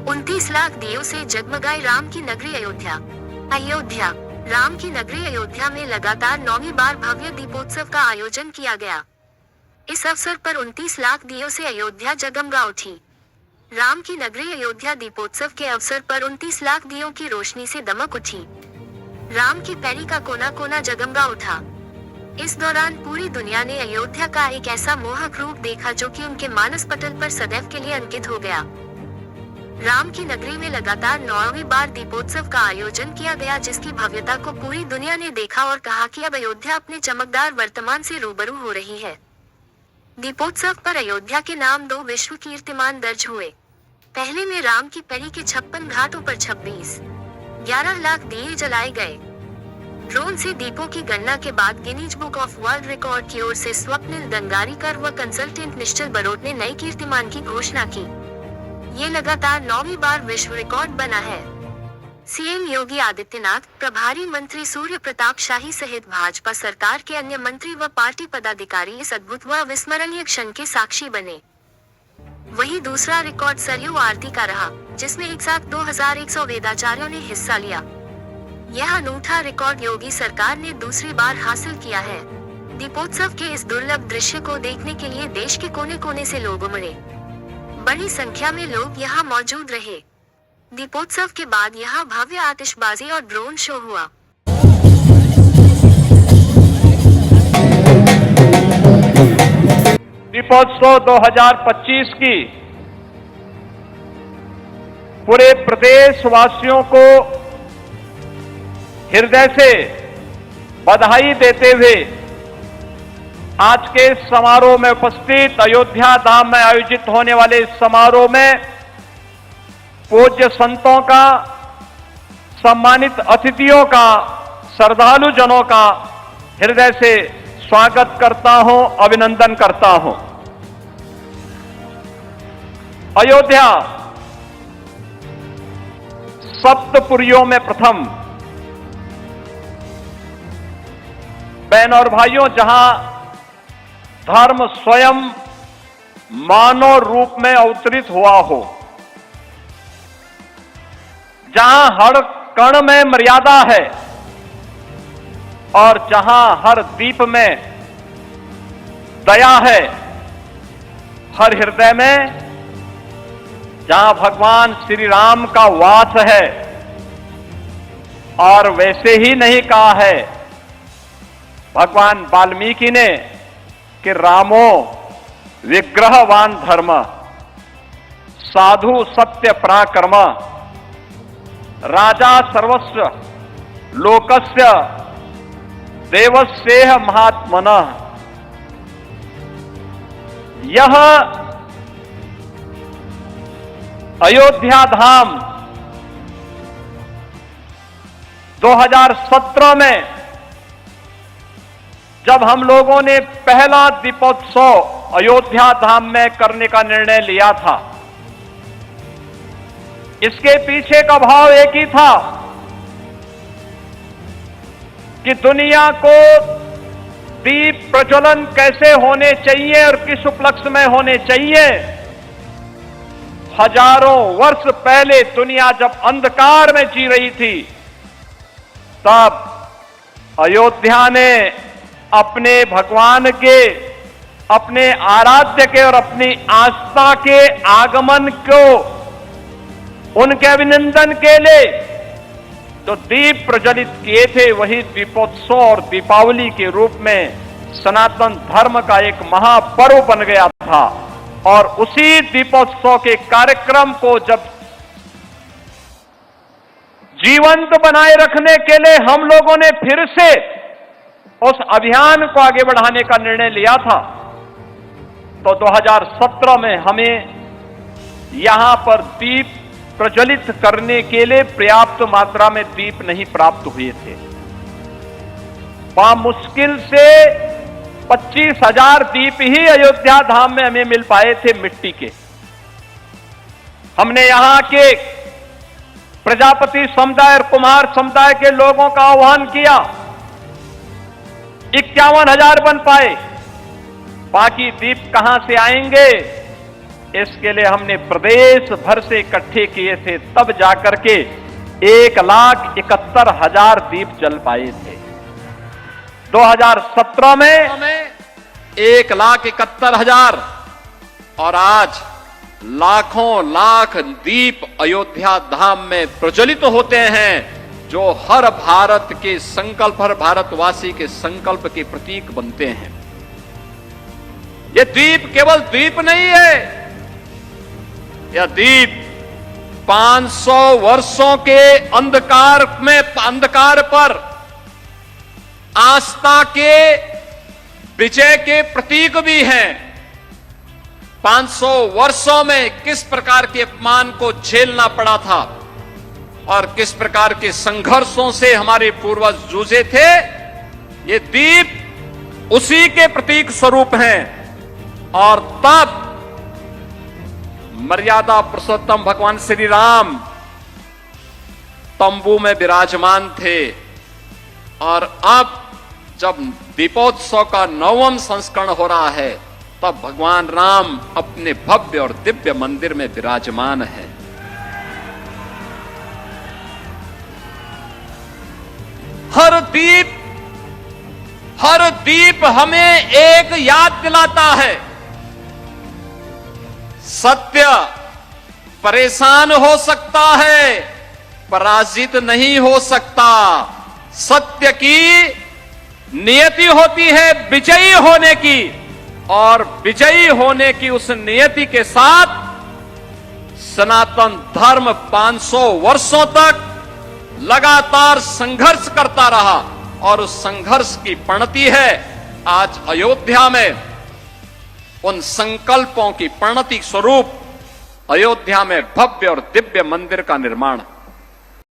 29 लाख दियों से जगमगाए राम की नगरी अयोध्या। अयोध्या, राम की नगरी अयोध्या में लगातार 9वीं बार भव्य दीपोत्सव का आयोजन किया गया। इस अवसर पर 29 लाख दियों से अयोध्या जगमगा उठी। राम की नगरी अयोध्या दीपोत्सव के अवसर पर 29 लाख दियों की रोशनी से दमक उठी। राम की पैरी का कोना कोना जगमगा उठा। इस दौरान पूरी दुनिया ने अयोध्या का एक ऐसा मोहक रूप देखा जो कि उनके मानस पटल पर सदैव के लिए अंकित हो गया। राम की नगरी में लगातार 9वीं बार दीपोत्सव का आयोजन किया गया, जिसकी भव्यता को पूरी दुनिया ने देखा और कहा कि अब अयोध्या अपने चमकदार वर्तमान से रूबरू हो रही है। दीपोत्सव पर अयोध्या के नाम 2 विश्व कीर्तिमान दर्ज हुए। पहले में राम की पैरी के 56 घाटों पर 11 लाख दिए जलाए गए। ड्रोन से दीपों की गणना के बाद Guinness book of world record की ओर से स्वप्निल दंगारीकर व कंसल्टेंट निश्चल बरोट ने नए कीर्तिमान की घोषणा की। ये लगातार 9वीं बार विश्व रिकॉर्ड बना है। सीएम योगी आदित्यनाथ, प्रभारी मंत्री सूर्य प्रताप शाही सहित भाजपा सरकार के अन्य मंत्री व पार्टी पदाधिकारी इस अद्भुत व अविस्मरणीय क्षण के साक्षी बने। वहीं दूसरा रिकॉर्ड सरयू आरती का रहा, जिसमें एक साथ 2100 वेदाचार्यों ने हिस्सा लिया। यह अनूठा रिकॉर्ड योगी सरकार ने दूसरी बार हासिल किया है। दीपोत्सव के इस दुर्लभ दृश्य को देखने के लिए देश के कोने कोने से लोग उमड़े। बड़ी संख्या में लोग यहाँ मौजूद रहे। दीपोत्सव के बाद यहाँ भव्य आतिशबाजी और ड्रोन शो हुआ। दीपोत्सव 2025 की पूरे प्रदेश वासियों को हृदय से बधाई देते हुए आज के समारोह में उपस्थित अयोध्या धाम में आयोजित होने वाले इस समारोह में पूज्य संतों का, सम्मानित अतिथियों का, श्रद्धालु जनों का हृदय से स्वागत करता हूं, अभिनंदन करता हूं। अयोध्या सप्तपुरियों में प्रथम। बहन और भाइयों, जहां धर्म स्वयं मानव रूप में अवतरित हुआ हो, जहां हर कण में मर्यादा है और जहां हर दीप में दया है, हर हृदय में जहां भगवान श्री राम का वास है। और वैसे ही नहीं कहा है भगवान वाल्मीकि ने कि रामो विग्रहवान धर्म, साधु सत्य पराक्रम, राजा सर्वस्व लोकस्य देवस्येह महात्मनः। यह अयोध्या धाम 2017 में जब हम लोगों ने पहला दीपोत्सव अयोध्या धाम में करने का निर्णय लिया था, इसके पीछे का भाव एक ही था कि दुनिया को दीप प्रज्वलन कैसे होने चाहिए और किस उपलक्ष्य में होने चाहिए। हजारों वर्ष पहले दुनिया जब अंधकार में जी रही थी, तब अयोध्या ने अपने भगवान के, अपने आराध्य के और अपनी आस्था के आगमन को, उनके अभिनंदन के लिए तो दीप प्रज्वलित किए थे, वही दीपोत्सव और दीपावली के रूप में सनातन धर्म का एक महापर्व बन गया था। और उसी दीपोत्सव के कार्यक्रम को जब जीवंत बनाए रखने के लिए हम लोगों ने फिर से उस अभियान को आगे बढ़ाने का निर्णय लिया था, तो 2017 में हमें यहां पर दीप प्रज्वलित करने के लिए पर्याप्त मात्रा में दीप नहीं प्राप्त हुए थे। मुश्किल से 25,000 दीप ही अयोध्या धाम में हमें मिल पाए थे मिट्टी के। हमने यहां के प्रजापति समुदाय और कुम्हार समुदाय के लोगों का आह्वान किया, 51,000 बन पाए। बाकी दीप कहां से आएंगे? इसके लिए हमने प्रदेश भर से इकट्ठे किए थे, तब जाकर के 1,71,000 दीप जल पाए थे। 2017 में 1,71,000 और आज लाखों लाख दीप अयोध्या धाम में प्रज्वलित होते हैं, जो हर भारत के संकल्प, हर भारतवासी के संकल्प के प्रतीक बनते हैं। ये दीप केवल दीप नहीं है, यह दीप 500 वर्षों के अंधकार पर आस्था के विजय के प्रतीक भी हैं। 500 वर्षों में किस प्रकार के अपमान को झेलना पड़ा था और किस प्रकार के संघर्षों से हमारे पूर्वज जूझे थे, ये दीप उसी के प्रतीक स्वरूप हैं। और तब मर्यादा पुरुषोत्तम भगवान श्री राम तंबू में विराजमान थे, और अब जब दीपोत्सव का 9वां संस्करण हो रहा है, तब भगवान राम अपने भव्य और दिव्य मंदिर में विराजमान है। हर दीप हमें एक याद दिलाता है, सत्य परेशान हो सकता है, पराजित नहीं हो सकता। सत्य की नियति होती है विजयी होने की, और विजयी होने की उस नियति के साथ सनातन धर्म 500 वर्षों तक लगातार संघर्ष करता रहा, और उस संघर्ष की परिणति है आज अयोध्या में। उन संकल्पों की परिणति स्वरूप अयोध्या में भव्य और दिव्य मंदिर का निर्माण।